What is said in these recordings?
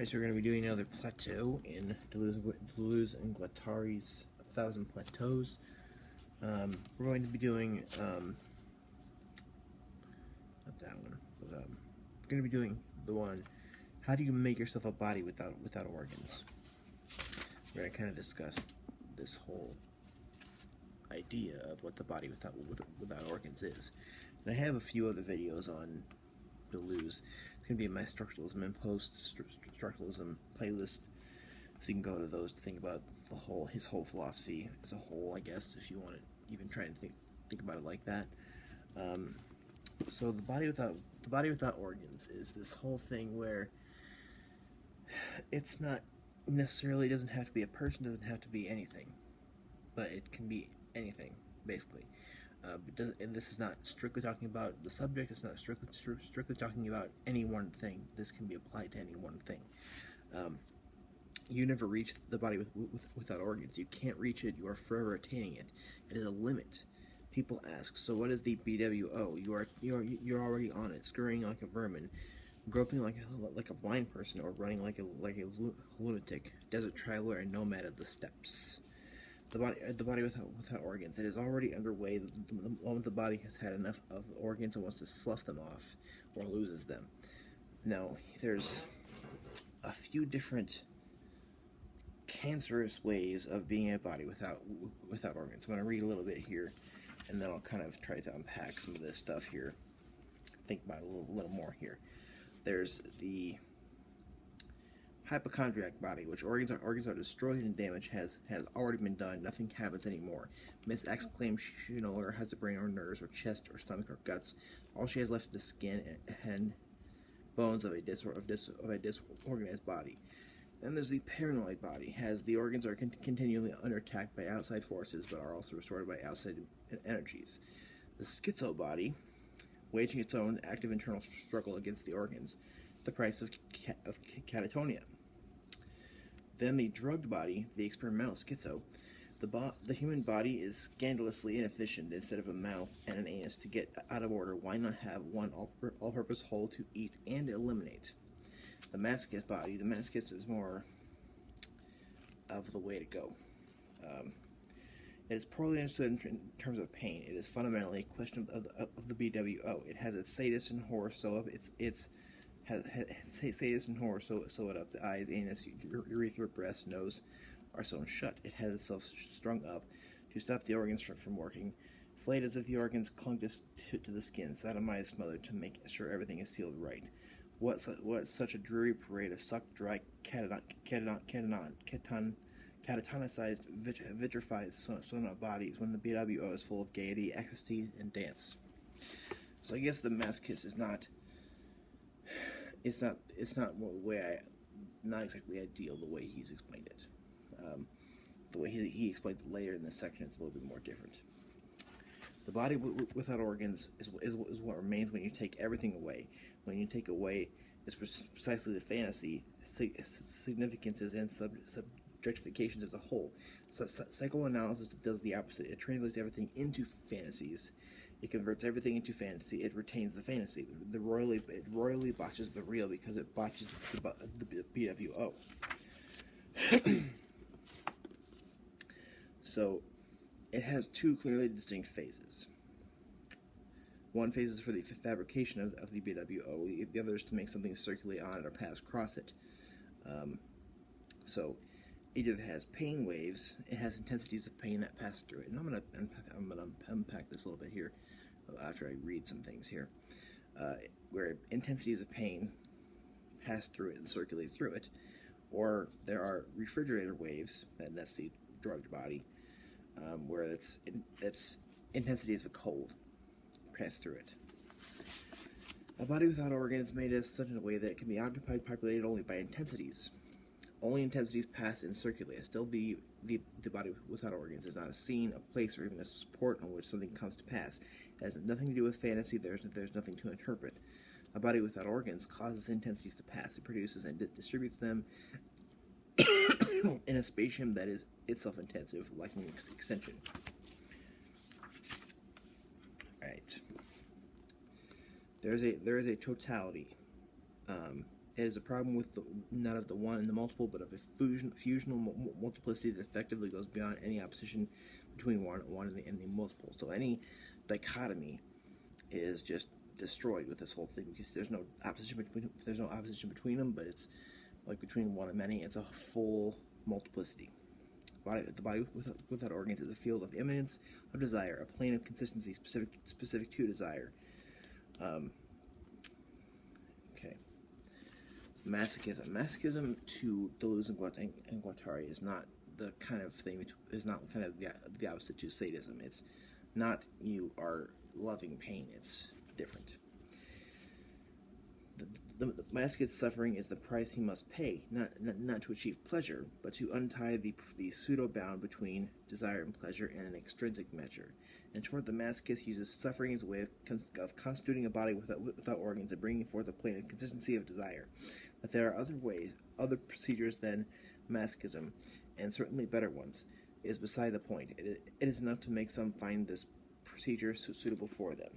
Alright, so we're going to be doing another plateau in Deleuze and Guattari's 1,000 Plateaus. We're going to be doing, not that one, but we're going to be doing the one, how do you make yourself a body without organs? We're going to kind of discuss this whole idea of what the body without organs is. And I have a few other videos on Deleuze. It's going to be in my Structuralism and Post-Structuralism playlist, so you can go to those to think about his whole philosophy as a whole, I guess, if you want to even try and think about it like that. So the body without organs is this whole thing where it's not necessarily, doesn't have to be a person, doesn't have to be anything, but it can be anything, basically. And this is not strictly talking about the subject. It's not strictly talking about any one thing. This can be applied to any one thing. You never reach the body without organs. You can't reach it. You are forever attaining it. It is a limit. People ask, so what is the BWO? You're already on it, scurrying like a vermin, groping like a blind person, or running like a lunatic, desert traveler, and nomad of the steppes. The body without organs. It is already underway the moment the body has had enough of the organs and wants to slough them off or loses them. Now, there's a few different cancerous ways of being a body without organs. I'm going to read a little bit here, and then I'll kind of try to unpack some of this stuff here. Think about it a little more here. There's the hypochondriac body, which organs are destroyed and damage has already been done. Nothing happens anymore. Miss X claims she no longer has a brain or nerves or chest or stomach or guts. All she has left is the skin and bones of a disorganized body. Then there's the paranoid body. The organs are continually under attack by outside forces, but are also restored by outside energies. The schizo body, waging its own active internal struggle against the organs, the price of catatonia. Then the drugged body, the experimental schizo. The human body is scandalously inefficient. Instead of a mouth and an anus to get out of order, why not have one all-purpose hole to eat and eliminate? The masochist body. The masochist is more of the way to go. It is poorly understood in terms of pain. It is fundamentally a question of the BWO. It has its sadist and horror sew up. Sadist and horror sew it up. The eyes, anus, urethra, breast, nose are sewn shut. It has itself strung up to stop the organs from working. Flayed as if the organs clung to the skin. Sodomized, smothered to make sure everything is sealed right. What such a dreary parade of sucked, dry, catatonicized, vitrified sewn up bodies when the BWO is full of gaiety, ecstasy, and dance. So I guess the masochist is not. It's not not exactly ideal the way he's explained it. The way he explains it later in this section is a little bit more different. The body without organs is what remains when you take everything away. When you take away, it's precisely the fantasy, significances, and subjectifications as a whole. So psychoanalysis does the opposite. It translates everything into fantasies. It converts everything into fantasy. It retains the fantasy. It royally botches the real because it botches the BWO. So, it has two clearly distinct phases. One phase is for the fabrication of the BWO. The other is to make something circulate on it or pass across it. So, it either has pain waves, it has intensities of pain that pass through it. And I'm gonna unpack this a little bit here after I read some things here, where intensities of pain pass through it and circulate through it, or there are refrigerator waves, and that's the drugged body, where it's intensities of cold pass through it. A body without organs is made in such a way that it can be populated only by intensities. Only intensities pass and circulate. Still, the body without organs is not a scene, a place, or even a support on which something comes to pass. It has nothing to do with fantasy. There's nothing to interpret. A body without organs causes intensities to pass. It produces and distributes them in a spatium that is itself intensive, like an extension. Right. There is a totality It is a problem with not of the one and the multiple, but of a fusional multiplicity that effectively goes beyond any opposition between one and the multiple. So any dichotomy is just destroyed with this whole thing, because there's no opposition between them, but it's like between one and many. It's a full multiplicity. The body without organs is a field of immanence of desire, a plane of consistency specific to desire. Okay. Masochism to Deleuze and Guattari is not the kind of thing, is not kind of the opposite to sadism. It's not you are loving pain, it's different. The masochist's suffering is the price he must pay, not to achieve pleasure, but to untie the pseudo-bound between desire and pleasure in an extrinsic measure. In short, the masochist uses suffering as a way of constituting a body without organs and bringing forth a plane of consistency of desire. But there are other procedures than masochism, and certainly better ones, is beside the point. It is enough to make some find this procedure suitable for them.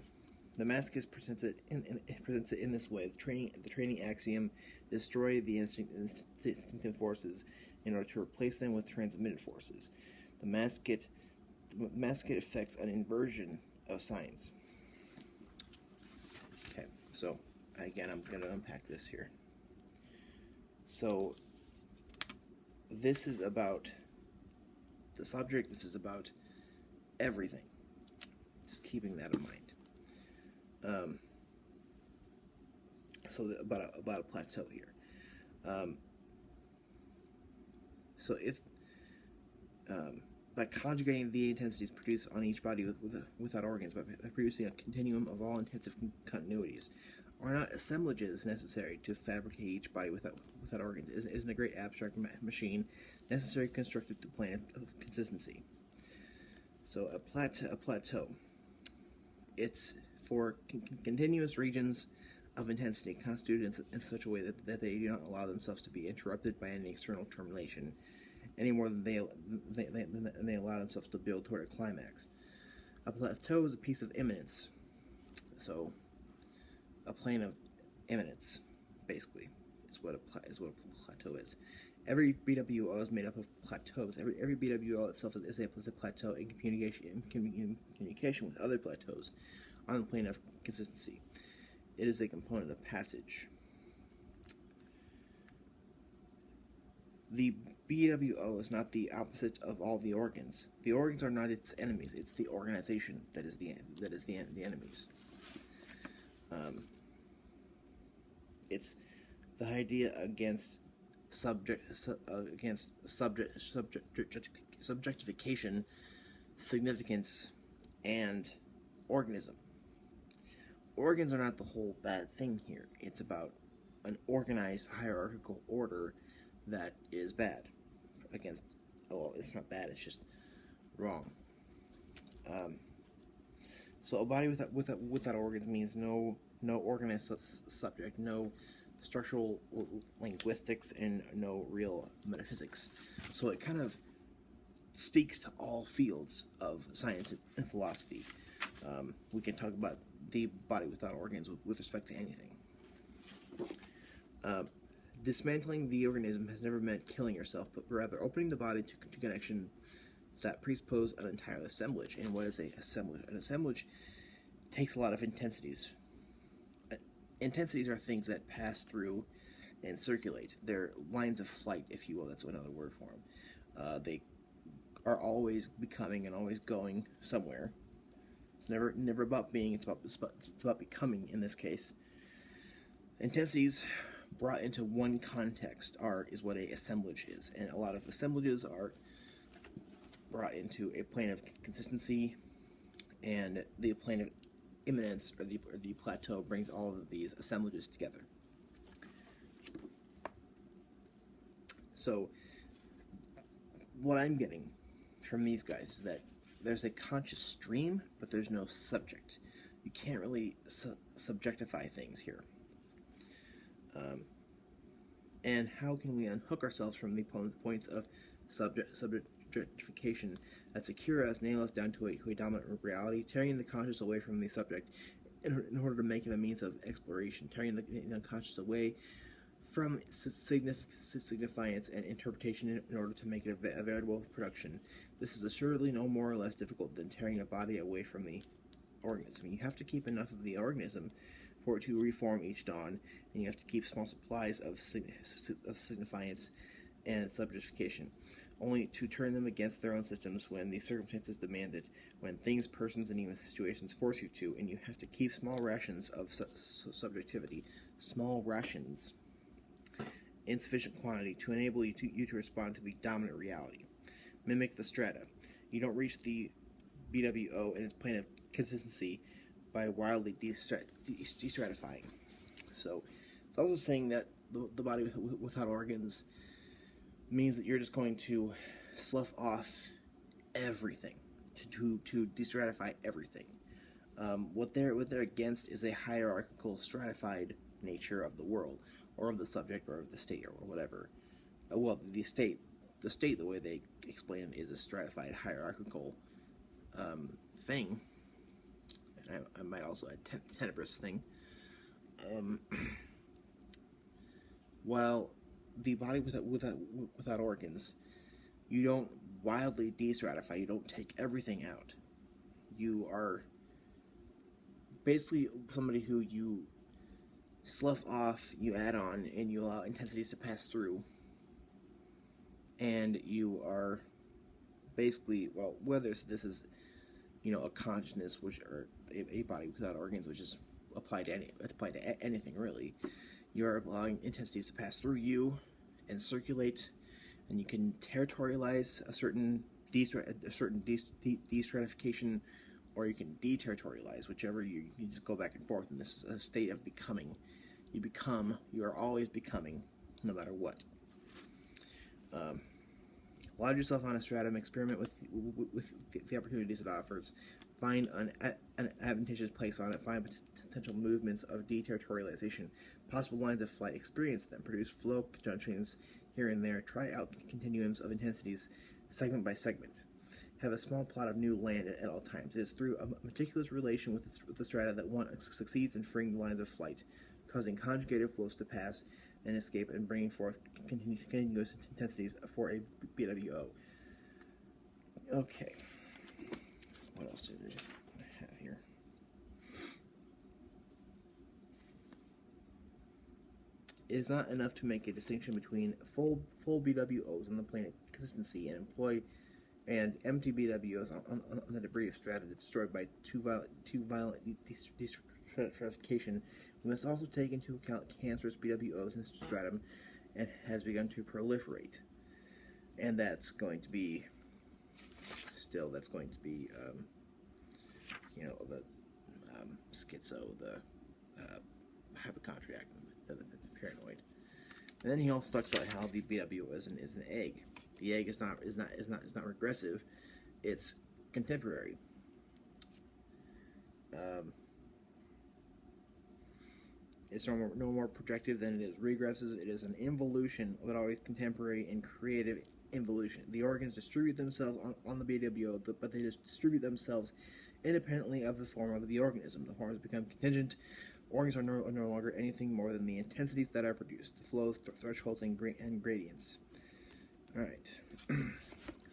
The masochist presents it in this way. The training axiom: destroy the instinctive forces in order to replace them with transmitted forces. The masochist affects an inversion of science. Okay, so again, I'm going to unpack this here. So this is about the subject. This is about everything. Just keeping that in mind. So about a plateau here. So if by conjugating the intensities produced on each body without organs, by producing a continuum of all intensive continuities, are not assemblages necessary to fabricate each body without organs? Isn't a great abstract machine necessary constructed to plane of consistency? So a plateau. It's for continuous regions of intensity constituted in such a way that they do not allow themselves to be interrupted by any external termination, any more than they allow themselves to build toward a climax. A plateau is a piece of immanence, so a plane of immanence, basically, is what a plateau is. Every BWO is made up of plateaus. Every BWO itself is a plateau in communication with other plateaus on the plane of consistency. It is a component of passage. The BWO is not the opposite of all the organs. The organs are not its enemies. It's the organization that is the enemies. It's the idea against subjectification, significance, and organism. Organs are not the whole bad thing here. It's about an organized hierarchical order that is bad. Against, well, it's not bad, it's just wrong. So a body without organs means no organized subject, no structural linguistics, and no real metaphysics. So it kind of speaks to all fields of science and philosophy. We can talk about the body without organs with respect to anything. Dismantling the organism has never meant killing yourself, but rather opening the body to connection that presuppose an entire assemblage. And what is an assemblage? An assemblage takes a lot of intensities. Intensities are things that pass through and circulate. They're lines of flight, if you will. That's another word for them. They are always becoming and always going somewhere. It's never about being. It's about becoming. In this case, intensities brought into one context is what a assemblage is, and a lot of assemblages are brought into a plane of consistency, and the plane of immanence, or the plateau, brings all of these assemblages together. So what I'm getting from these guys is that there's a conscious stream, but there's no subject. You can't really subjectify things here. And how can we unhook ourselves from the points of subjectification that secure us, nail us down to a dominant reality, tearing the conscious away from the subject in order to make it a means of exploration, tearing the unconscious away from signifiance and interpretation in order to make it a veritable production. This is assuredly no more or less difficult than tearing a body away from the organism. You have to keep enough of the organism for it to reform each dawn, and you have to keep small supplies of signifiance and subjectification, only to turn them against their own systems when the circumstances demand it, when things, persons, and even situations force you to, and you have to keep small rations of subjectivity, small rations, in sufficient quantity to enable you to respond to the dominant reality. Mimic the strata. You don't reach the BWO in its plane of consistency by wildly destratifying. So, it's also saying that the body without organs means that you're just going to slough off everything, to destratify everything. What they're against is a hierarchical, stratified nature of the world, or of the subject, or of the state, or whatever. Well, the state, the way they explain it, is a stratified, hierarchical thing. And I might also add tenebrous thing. While the body without organs, you don't wildly destratify. You don't take everything out. You are basically somebody who you slough off, you add on, and you allow intensities to pass through. And you are basically, well, whether this is, a consciousness, which, or a body without organs, which is applied to anything really. You are allowing intensities to pass through you and circulate, and you can territorialize a certain destratification, or you can deterritorialize, whichever you just go back and forth. And this is a state of becoming. You are always becoming, no matter what. Lodge yourself on a stratum, experiment with the opportunities it offers, find an advantageous place on it, find potential movements of deterritorialization, possible lines of flight, experience them, produce flow conjunctions here and there, try out continuums of intensities segment by segment. Have a small plot of new land at all times. It is through a meticulous relation with the strata that one succeeds in freeing the lines of flight, causing conjugated flows to pass and escape, and bringing forth continuous intensities for a BWO. Okay. What else did I have here? It is not enough to make a distinction between full BWOs on the plane of consistency and empty BWOs on the debris of strata destroyed by too violent destratification. We must also take into account cancerous BWOs in stratum and has begun to proliferate. And that's going to be the schizo, the hypochondriac, the paranoid. And then he also talks about how the BWO is an egg. The egg is not regressive; it's contemporary. It's no more projective than it is regressive. It is an involution, but always contemporary and creative involution. The organs distribute themselves on the BWO, but they just distribute themselves independently of the form of the organism. The forms become contingent. Organs are no longer anything more than the intensities that are produced, the flows, thresholds, and gradients. All right.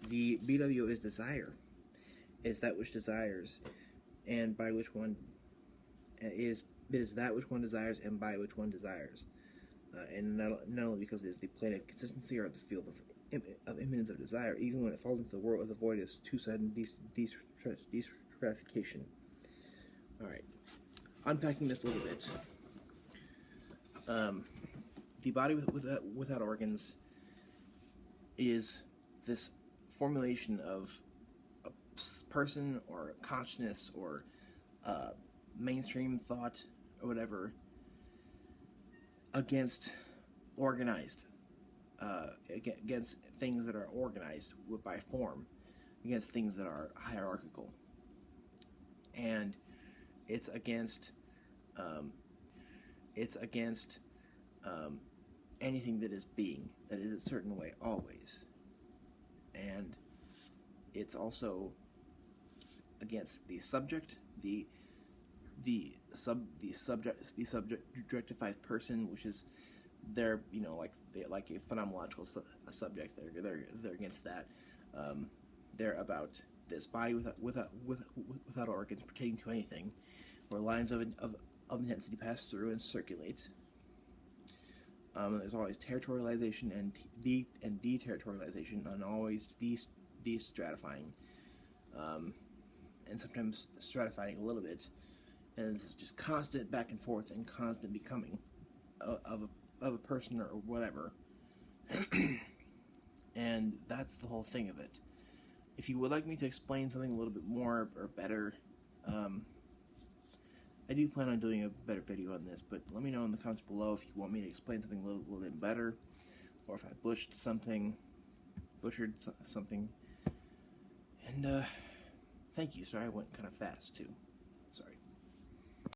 The BWO is desire. Is that which desires, and by which one is. It is that which one desires and by which one desires. And not only because it is the plane of consistency or the field of immanence of desire, even when it falls into the world of the void is too sudden destratification. Alright. Unpacking this a little bit. The body without organs is this formulation of a person or a consciousness or mainstream thought or whatever against organized, against things that are organized by form, against things that are hierarchical, and it's against anything that is being, that is a certain way always, and it's also against the subject, the subjectified person, which is they're like a phenomenological subject. They're against that. They're about this body without organs pertaining to anything, where lines of intensity pass through and circulate. There's always territorialization and deterritorialization, and always destratifying, and sometimes stratifying a little bit, and it's just constant back and forth and constant becoming of a person or whatever. And that's the whole thing of it. If you would like me to explain something a little bit more or better, I do plan on doing a better video on this, but let me know in the comments below if you want me to explain something a little bit better, or if I butchered something. And thank you. Sorry I went kind of fast too.